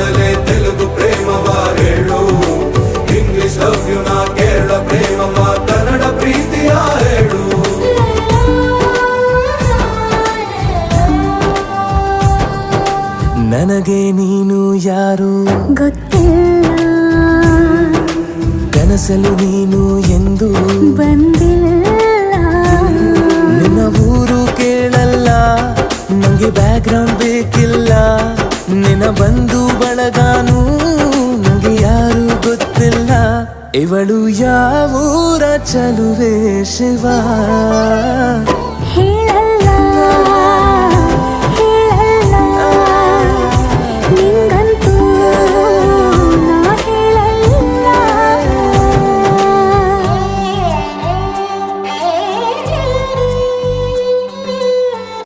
ಮೊದಲೇ ತೆಲುಗು ಪ್ರೇಮವ ಹೇಳು, English love you ನಾ ಕೇರಳ ಪ್ರೇಮವ ಕನ್ನಡ ಪ್ರೀತಿಯ ಹೇಳು. ನನಗೆ ನೀನು ಯಾರು ಗೊತ್ತಿಲ್ಲ, ಕನಸಲು ನೀನು ಎಂದು ಬಂದಿಲ್ಲ. ನಿನ್ನ ಊರು ಕೇಳಲ್ಲ, ನಂಗೆ ಬ್ಯಾಕ್ ಗ್ರೌಂಡ್ ಬೇಕಿಲ್ಲ. ನಿನ್ನ ಬಂಧು ಬಳಗಾನು ನಂಗೆ ಯಾರು ಗೊತ್ತಿಲ್ಲ. ಇವಳು ಯಾವೂರ ಚಲುವೆ ಶಿವ ಹೇಳ